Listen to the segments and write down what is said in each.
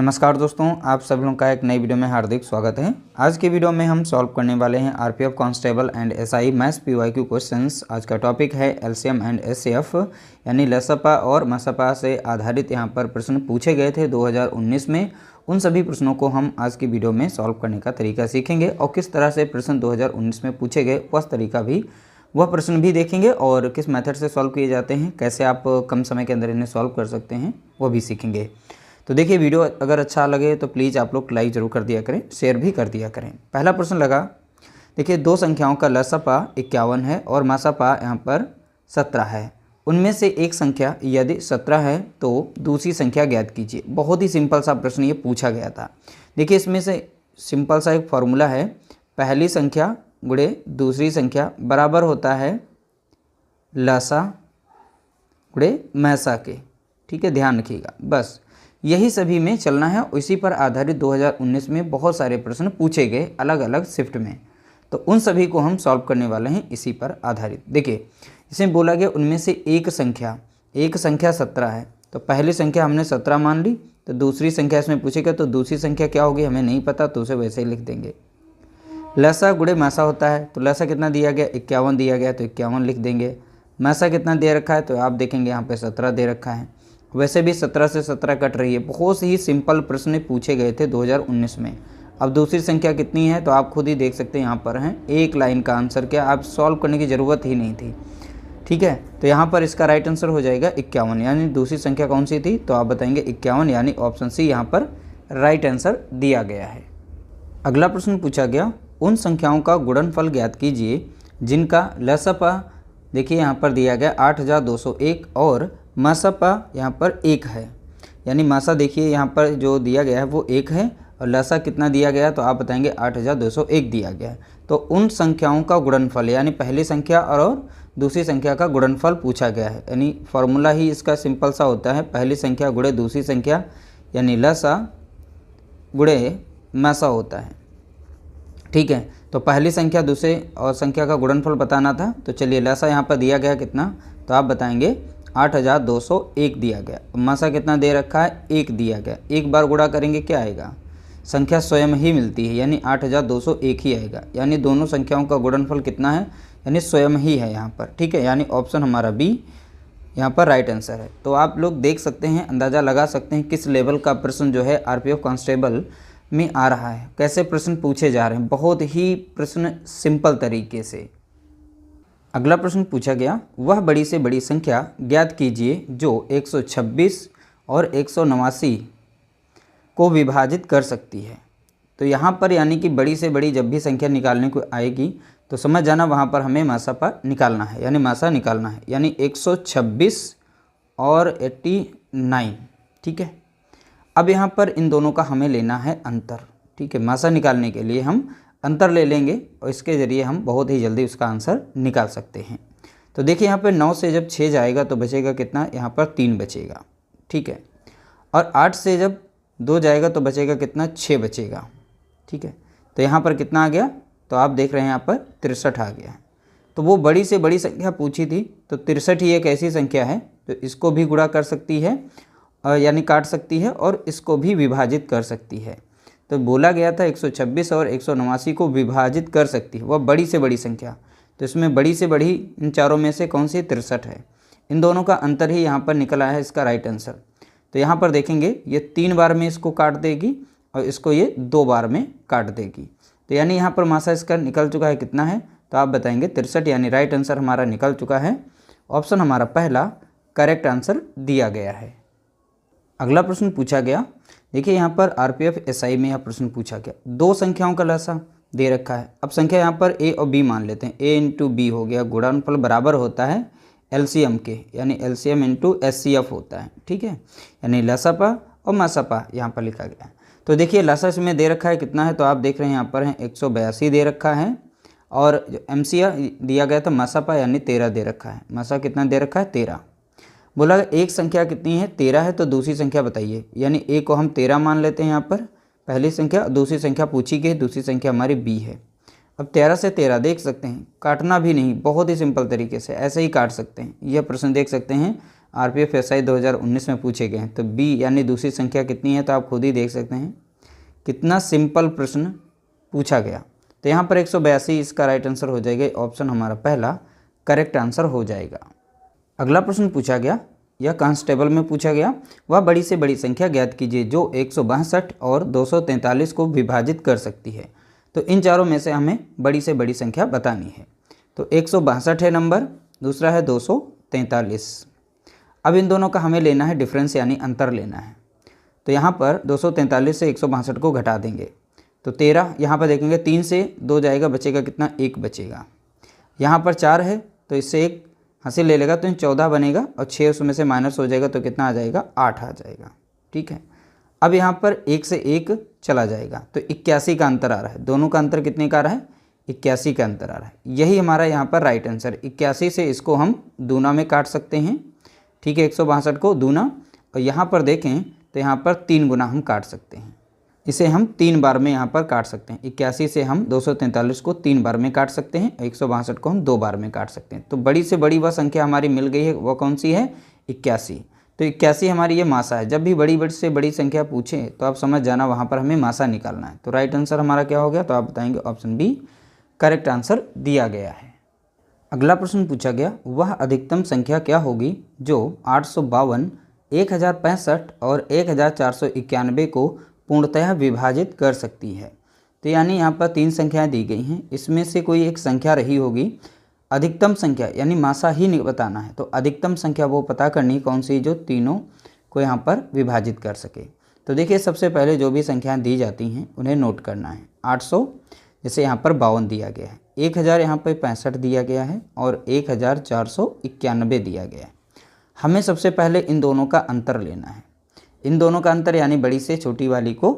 नमस्कार दोस्तों, आप सब लोगों का एक नई वीडियो में हार्दिक स्वागत है। आज की वीडियो में हम सॉल्व करने वाले हैं RPF constable and SI maths PYQ questions. आज का टॉपिक है एलसीएम एंड एचसीएफ यानी लसपा और मसपा से आधारित यहाँ पर प्रश्न पूछे गए थे 2019 में। उन सभी प्रश्नों को हम आज की वीडियो में सॉल्व करने का तरीका सीखेंगे और किस तरह से प्रश्न 2019 में पूछे गए वह प्रश्न भी देखेंगे और किस मेथड से सॉल्व किए जाते हैं, कैसे आप कम समय के अंदर इन्हें सॉल्व कर सकते हैं वो भी सीखेंगे। तो देखिए, वीडियो अगर अच्छा लगे तो प्लीज़ आप लोग लाइक ज़रूर कर दिया करें, शेयर भी कर दिया करें। पहला प्रश्न लगा, देखिए दो संख्याओं का लसपा 51 है और मसपा यहाँ पर 17 है। उनमें से एक संख्या यदि 17 है तो दूसरी संख्या ज्ञात कीजिए। बहुत ही सिंपल सा प्रश्न ये पूछा गया था। देखिए इसमें से सिंपल सा एक फॉर्मूला है, पहली संख्या गुणे दूसरी संख्या बराबर होता है लसा गुणे मैसा के। ठीक है, ध्यान रखिएगा। बस यही सभी में चलना है। इसी पर आधारित 2019 में बहुत सारे प्रश्न पूछे गए अलग अलग शिफ्ट में, तो उन सभी को हम सॉल्व करने वाले हैं इसी पर आधारित। देखिए इसमें बोला गया उनमें से एक संख्या 17 है, तो पहली संख्या हमने 17 मान ली, तो दूसरी संख्या इसमें पूछेगा तो दूसरी संख्या क्या होगी हमें नहीं पता, तो उसे वैसे ही लिख देंगे। लसा गुणे मैसा होता है, तो लसा कितना दिया गया 51 दिया गया, तो 51 लिख देंगे। मैसा कितना दे रखा है, तो आप देखेंगे यहाँ पे 17 दे रखा है। वैसे भी 17 से 17 कट रही है। बहुत ही सिंपल प्रश्न पूछे गए थे 2019 में। अब दूसरी संख्या कितनी है तो आप खुद ही देख सकते हैं, यहाँ पर हैं। एक लाइन का आंसर क्या, आप सॉल्व करने की ज़रूरत ही नहीं थी। ठीक है, तो यहाँ पर इसका राइट आंसर हो जाएगा 51, यानी दूसरी संख्या कौन सी थी, तो आप बताएंगे 51, यानी ऑप्शन सी यहाँ पर राइट आंसर दिया गया है। अगला प्रश्न पूछा गया, उन संख्याओं का गुणनफल ज्ञात कीजिए जिनका लसपा देखिए यहाँ पर दिया गया 8201 और मसपा यहाँ पर 1 है। यानी मसा देखिए यहाँ पर जो दिया गया है वो 1 है और लसा कितना दिया गया, तो आप बताएंगे 8201 दिया गया है। तो उन संख्याओं का गुणनफल यानी पहली संख्या और दूसरी संख्या का गुणनफल पूछा गया है। यानी फॉर्मूला ही इसका सिंपल सा होता है, पहली संख्या गुणे दूसरी संख्या यानी लसा गुणे मसा होता है। ठीक है, तो पहली संख्या दूसरे और संख्या का गुणनफल बताना था, तो चलिए लसा यहाँ पर दिया गया कितना, तो आप बताएंगे 8201 दिया गया। मसा कितना दे रखा है 1 दिया गया। एक बार गुणा करेंगे क्या आएगा, संख्या स्वयं ही मिलती है यानी 8201 ही आएगा। यानी दोनों संख्याओं का गुणनफल कितना है, यानी स्वयं ही है यहाँ पर। ठीक है, यानी ऑप्शन हमारा बी यहाँ पर राइट आंसर है। तो आप लोग देख सकते हैं, अंदाज़ा लगा सकते हैं किस लेवल का प्रश्न जो है आरपीएफ कांस्टेबल में आ रहा है, कैसे प्रश्न पूछे जा रहे हैं, बहुत ही प्रश्न सिंपल तरीके से। अगला प्रश्न पूछा गया, वह बड़ी से बड़ी संख्या ज्ञात कीजिए जो 126 और 189 को विभाजित कर सकती है। तो यहाँ पर यानी कि बड़ी से बड़ी जब भी संख्या निकालने को आएगी तो समझ जाना वहाँ पर हमें मसपा निकालना है, यानी मसा निकालना है, यानी 126 और 89। ठीक है, अब यहाँ पर इन दोनों का हमें लेना है अंतर। ठीक है, मसा निकालने के लिए हम अंतर ले लेंगे और इसके ज़रिए हम बहुत ही जल्दी उसका आंसर निकाल सकते हैं। तो देखिए यहाँ पर 9 से जब 6 जाएगा तो बचेगा कितना, यहाँ पर 3 बचेगा। ठीक है, और 8 से जब 2 जाएगा तो बचेगा कितना, 6 बचेगा। ठीक है, तो यहाँ पर कितना आ गया, तो आप देख रहे हैं यहाँ पर 63 आ गया। तो वो बड़ी से बड़ी संख्या पूछी थी, तो 63 ही एक ऐसी संख्या है तो इसको भी गुणा कर सकती है यानी काट सकती है और इसको भी विभाजित कर सकती है। तो बोला गया था 126 और 189 को विभाजित कर सकती है वह बड़ी से बड़ी संख्या, तो इसमें बड़ी से बड़ी इन चारों में से कौन सी 63 है। इन दोनों का अंतर ही यहाँ पर निकला है इसका राइट आंसर। तो यहाँ पर देखेंगे ये 3 बार में इसको काट देगी और इसको ये 2 बार में काट देगी। तो यानी यहाँ पर मासा इसका निकल चुका है कितना है, तो आप बताएंगे 63, यानी राइट आंसर हमारा निकल चुका है। ऑप्शन हमारा पहला करेक्ट आंसर दिया गया है। अगला प्रश्न पूछा गया, देखिए यहाँ पर आरपीएफ एसआई में यह प्रश्न पूछा गया, दो संख्याओं का लसा दे रखा है। अब संख्या यहाँ पर ए और बी मान लेते हैं, ए इंटू बी हो गया, गुणनफल बराबर होता है एलसीएम के, यानी एलसीएम इंटू एचसीएफ होता है। ठीक है, यानी लसपा और मसपा यहाँ पर लिखा गया है। तो देखिए लसा इसमें दे रखा है कितना है, तो आप देख रहे हैं यहाँ पर है 182 दे रखा है और जो एमसीया दिया गया था मसपा यानी 13 दे रखा है। मसा कितना दे रखा है 13। बोला एक संख्या कितनी है 13 है, तो दूसरी संख्या बताइए, यानी ए को हम 13 मान लेते हैं यहाँ पर पहली संख्या, दूसरी संख्या पूछी गई, दूसरी संख्या हमारी बी है। अब 13 से 13 देख सकते हैं, काटना भी नहीं, बहुत ही सिंपल तरीके से ऐसे ही काट सकते हैं। यह प्रश्न देख सकते हैं आरपीएफ एसआई 2019 में पूछे गए हैं। तो बी यानी दूसरी संख्या कितनी है, तो आप खुद ही देख सकते हैं कितना सिंपल प्रश्न पूछा गया। तो यहाँ पर 182 इसका राइट आंसर हो जाएगा, ऑप्शन हमारा पहला करेक्ट आंसर हो जाएगा। अगला प्रश्न पूछा गया, यह कांस्टेबल में पूछा गया, वह बड़ी से बड़ी संख्या ज्ञात कीजिए जो 162 और 243 को विभाजित कर सकती है। तो इन चारों में से हमें बड़ी से बड़ी संख्या बतानी है। तो 162 है नंबर, दूसरा है 243। अब इन दोनों का हमें लेना है डिफरेंस यानी अंतर लेना है। तो यहाँ पर 243 से 162 को घटा देंगे तो 13, यहाँ पर देखेंगे 3 से 2 जाएगा, बचेगा कितना, 1 बचेगा। यहाँ पर 4 है तो इससे 1 हासिल ले लेगा तो 14 बनेगा और 6 उसमें से माइनस हो जाएगा तो कितना आ जाएगा, 8 आ जाएगा। ठीक है, अब यहाँ पर 1 से 1 चला जाएगा तो 81 का अंतर आ रहा है। दोनों का अंतर कितने का आ रहा है, 81 का अंतर आ रहा है। यही हमारा यहाँ पर राइट आंसर। 81 से इसको हम दूना में काट सकते हैं। ठीक है, 162 को दूना, और यहाँ पर देखें तो यहाँ पर 3 गुना हम काट सकते हैं। इसे हम 3 बार में यहाँ पर काट सकते हैं। 81 से हम 243 को 3 बार में काट सकते हैं, 162 को हम 2 बार में काट सकते हैं। तो बड़ी से बड़ी वह संख्या हमारी मिल गई है, वह कौन सी है, 81। तो 81 हमारी ये मासा है। जब भी बड़ी से बड़ी संख्या पूछे तो आप समझ जाना वहाँ पर हमें मासा निकालना है। तो राइट आंसर हमारा क्या हो गया, तो आप बताएंगे ऑप्शन बी करेक्ट आंसर दिया गया है। अगला प्रश्न पूछा गया, वह अधिकतम संख्या क्या होगी जो 852, 1065 और 1491 को पूर्णतः विभाजित कर सकती है। तो यानी यहाँ पर 3 संख्याएं दी गई हैं, इसमें से कोई एक संख्या रही होगी अधिकतम संख्या, यानी मासा ही नहीं बताना है। तो अधिकतम संख्या वो पता करनी कौन सी जो तीनों को यहाँ पर विभाजित कर सके। तो देखिए सबसे पहले जो भी संख्याएं दी जाती हैं उन्हें नोट करना है। 800 जैसे यहाँ पर 52 दिया गया है, 1000 यहाँ पर 65 दिया गया है और 1491 दिया गया है। हमें सबसे पहले इन दोनों का अंतर लेना है। इन दोनों का अंतर यानी बड़ी से छोटी वाली को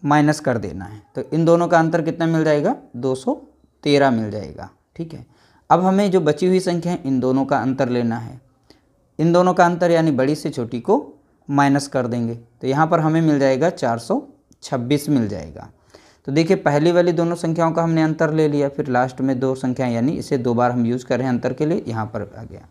माइनस कर देना है। तो इन दोनों का अंतर कितना मिल जाएगा, 213 मिल जाएगा। ठीक है, अब हमें जो बची हुई संख्या है इन दोनों का अंतर लेना है। इन दोनों का अंतर यानी बड़ी से छोटी को माइनस कर देंगे तो यहाँ पर हमें मिल जाएगा 426 मिल जाएगा। तो देखिए पहली वाली दोनों संख्याओं का हमने अंतर ले लिया, फिर लास्ट में 2 संख्याएं यानी इसे 2 बार हम यूज़ कर रहे हैं अंतर के लिए, यहाँ पर आ गया।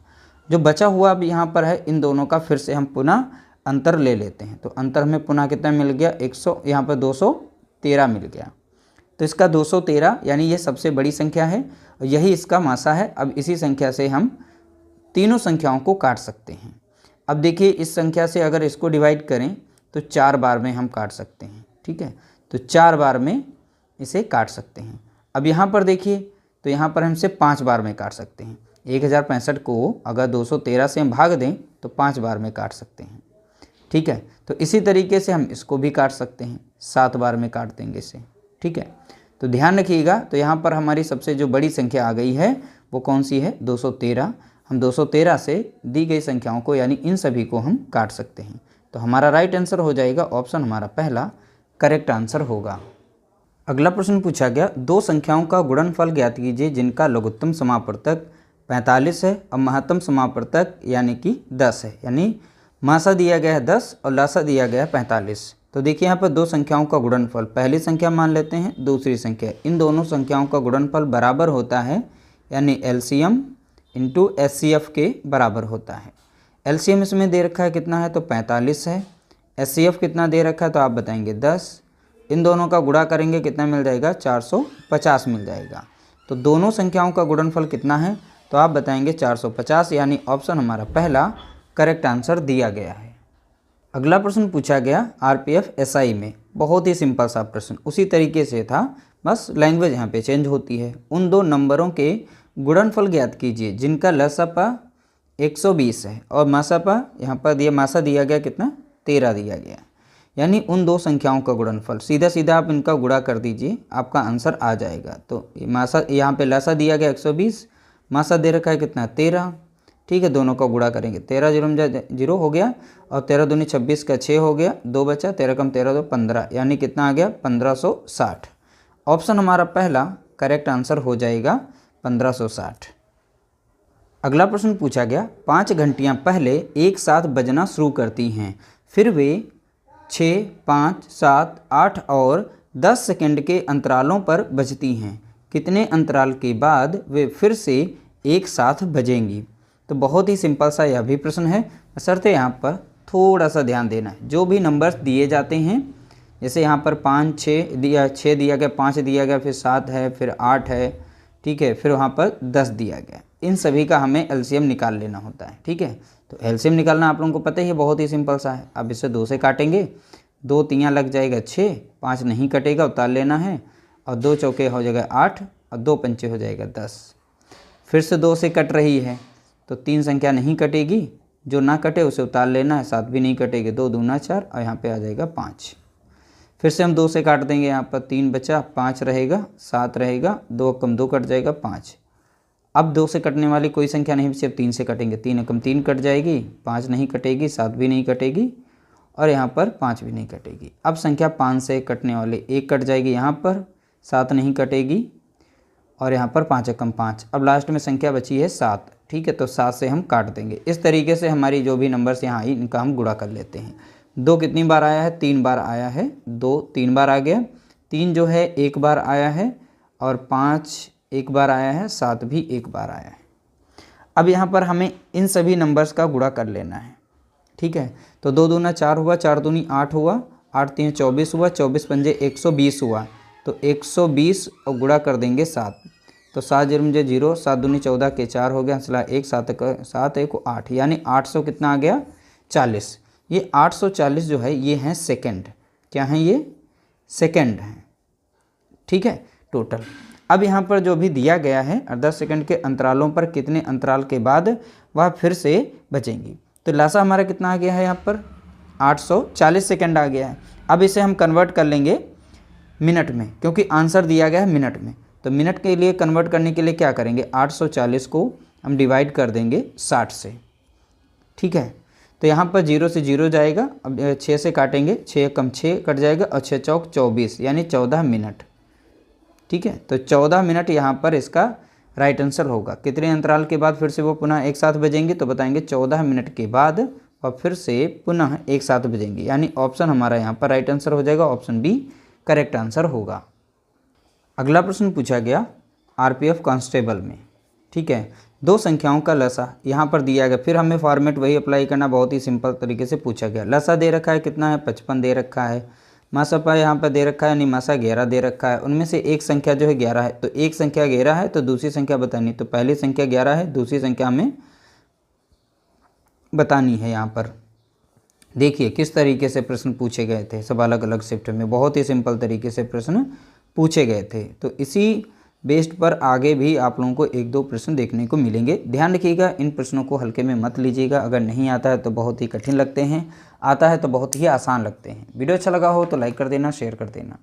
जो बचा हुआ अब यहाँ पर है इन दोनों का फिर से हम पुनः अंतर ले लेते हैं। तो अंतर में पुनः कितना मिल गया, 100, यहाँ पर 213 मिल गया। तो इसका 213 यानी ये सबसे बड़ी संख्या है और यही इसका मासा है। अब इसी संख्या से हम तीनों संख्याओं को काट सकते हैं। अब देखिए इस संख्या से अगर इसको डिवाइड करें तो 4 बार में हम काट सकते हैं। ठीक है, तो 4 बार में इसे काट सकते हैं। अब यहाँ पर देखिए तो यहाँ पर हम इसे 5 बार में काट सकते हैं। 1065 को अगर 213 से हम भाग दें तो 5 बार में काट सकते हैं। ठीक है, तो इसी तरीके से हम इसको भी काट सकते हैं, 7 बार में काट देंगे इसे। ठीक है, तो ध्यान रखिएगा। तो यहाँ पर हमारी सबसे जो बड़ी संख्या आ गई है वो कौन सी है, 213। हम 213 से दी गई संख्याओं को यानी इन सभी को हम काट सकते हैं। तो हमारा राइट आंसर हो जाएगा ऑप्शन हमारा पहला करेक्ट आंसर होगा। अगला प्रश्न पूछा गया, 2 संख्याओं का गुणनफल ज्ञात कीजिए जिनका लघुत्तम समापवर्तक 45 है और महत्तम समापवर्तक यानी कि 10 है। यानी मासा दिया गया है 10 और लासा दिया गया है 45। तो देखिए यहाँ पर 2 संख्याओं का गुणनफल, पहली संख्या मान लेते हैं, दूसरी संख्या, इन दोनों संख्याओं का गुणनफल बराबर होता है यानी एलसीएम इंटू एचसीएफ के बराबर होता है। एलसीएम इसमें दे रखा है कितना है, तो 45 है। एचसीएफ कितना दे रखा है तो आप बताएंगे 10। इन दोनों का गुणा करेंगे कितना मिल जाएगा, 450 मिल जाएगा। तो दोनों संख्याओं का गुणनफल कितना है तो आप बताएंगे 450, यानी ऑप्शन हमारा पहला करेक्ट आंसर दिया गया है। अगला प्रश्न पूछा गया आरपीएफ एसआई में, बहुत ही सिंपल सा प्रश्न, उसी तरीके से था, बस लैंग्वेज यहाँ पे चेंज होती है। उन 2 नंबरों के गुणनफल ज्ञात कीजिए जिनका लसापा 120 है और मासापा यहाँ पर दिया, मासा दिया गया कितना, 13 दिया गया। यानी उन 2 संख्याओं का गुणनफल सीधा सीधा आप इनका गुणा कर दीजिए, आपका आंसर आ जाएगा। तो मासा यहाँ पे लासा दिया गया 120, मासा दे रखा है कितना, 13। ठीक है, दोनों का गुणा करेंगे, 13 0 हो गया और 13 दूनी 26 का 6 हो गया, 2 बचा, 13 कम 13 2 15, यानी कितना आ गया 1560। ऑप्शन हमारा पहला करेक्ट आंसर हो जाएगा 1560। अगला प्रश्न पूछा गया, 5 घंटियाँ पहले एक साथ बजना शुरू करती हैं, फिर वे 6, 5, 7, 8 और 10 सेकंड के अंतरालों पर बजती हैं। कितने अंतराल के बाद वे फिर से एक साथ बजेंगी। तो बहुत ही सिंपल सा यह भी प्रश्न है, बशर्ते यहाँ पर थोड़ा सा ध्यान देना है, जो भी नंबर्स दिए जाते हैं, जैसे यहाँ पर 5 6 दिया, 6 दिया गया, 5 दिया गया, फिर 7 है, फिर 8 है, ठीक है, फिर वहाँ पर 10 दिया गया, इन सभी का हमें एलसीएम निकाल लेना होता है। ठीक है, तो एलसीएम निकालना आप लोगों को पता ही है, बहुत ही सिंपल सा है। अब इसे 2 से काटेंगे, 2 तियाँ लग जाएगा 6, 5 नहीं कटेगा, उतार लेना है, और 2 चौके हो जाएगा 8, और 2 पंचे हो जाएगा 10। फिर से 2 से कट रही है, तो 3 संख्या नहीं कटेगी, जो ना कटे उसे उतार लेना है, 7 भी नहीं कटेगी, 2 दूना 4, और यहाँ पे आ जाएगा 5। फिर से हम 2 से काट देंगे, यहाँ पर 3 बचा, 5 रहेगा, 7 रहेगा, 2 कम 2 कट जाएगा 5। अब 2 से कटने वाली कोई संख्या नहीं, सिर्फ 3 से कटेंगे, 3 कम 3 कट जाएगी, 5 नहीं कटेगी, 7 भी नहीं कटेगी, और यहाँ पर 5 भी नहीं कटेगी। अब संख्या 5 से कटने वाले 1 कट जाएगी, यहाँ पर 7 नहीं कटेगी, और यहाँ पर 5 कम 5। अब लास्ट में संख्या बची है 7। ठीक है, तो 7 से हम काट देंगे। इस तरीके से हमारी जो भी नंबर्स यहाँ आई इनका हम गुणा कर लेते हैं। 2 कितनी बार आया है? 3 बार आया है। 2 3 बार आ गया, 3 जो है 1 बार आया है, और 5 1 बार आया है, 7 भी 1 बार आया है। अब यहाँ पर हमें इन सभी नंबर्स का गुणा कर लेना है। ठीक है, तो 2 दूना 4 हुआ, 4 दूनी 8 हुआ, 8 तीन 24 हुआ, 24 पंजे 120 हुआ, तो 120 और गुणा कर देंगे 7, तो 7 जीरो मुझे 0, 7 दूनी 14 के 4 हो गया, हंसला 1, 7 1 8, यानी 800 कितना आ गया? 40। ये 840 जो है ये हैं सेकंड। क्या हैं ये? सेकंड हैं। ठीक है, टोटल। अब यहाँ पर जो भी दिया गया है 10 सेकंड के अंतरालों पर कितने अंतराल के बाद वह फिर से बचेंगी, तो लासा हमारा कितना आ गया है? यहाँ पर 840 सेकंड आ गया है। अब इसे हम कन्वर्ट कर लेंगे मिनट में, क्योंकि आंसर दिया गया है मिनट में, तो मिनट के लिए कन्वर्ट करने के लिए क्या करेंगे? 840 को हम डिवाइड कर देंगे 60 से। ठीक है, तो यहाँ पर 0 से 0 जाएगा, अब 6 से काटेंगे, 6 कम 6 कट जाएगा, और 6 चौक 24, यानी 14 मिनट। ठीक है, तो 14 मिनट यहाँ पर इसका राइट आंसर होगा। कितने अंतराल के बाद फिर से वो पुनः एक साथ बजेंगे? तो बताएंगे 14 मिनट के बाद और फिर से पुनः एक साथ बजेंगे, यानी ऑप्शन हमारा यहाँ पर राइट आंसर हो जाएगा, ऑप्शन बी करेक्ट आंसर होगा। अगला प्रश्न पूछा गया आरपीएफ कांस्टेबल में। ठीक है, 2 संख्याओं का लसा यहाँ पर दिया गया, फिर हमें फॉर्मेट वही अप्लाई करना, बहुत ही सिंपल तरीके से पूछा गया। लसा दे रखा है कितना है? 55 दे रखा है। मासापा यहाँ पर दे रखा है, यानी मासा 11 दे रखा है। उनमें से एक संख्या जो है 11 है, तो एक संख्या 11 है, तो दूसरी संख्या बतानी, तो पहली संख्या 11 है, दूसरी संख्या हमें बतानी है। यहाँ पर देखिए किस तरीके से प्रश्न पूछे गए थे, सब अलग अलग शिफ्ट में, बहुत ही सिंपल तरीके से प्रश्न पूछे गए थे। तो इसी बेस्ड पर आगे भी आप लोगों को 1-2 प्रश्न देखने को मिलेंगे। ध्यान रखिएगा, इन प्रश्नों को हल्के में मत लीजिएगा। अगर नहीं आता है तो बहुत ही कठिन लगते हैं, आता है तो बहुत ही आसान लगते हैं। वीडियो अच्छा लगा हो तो लाइक कर देना, शेयर कर देना।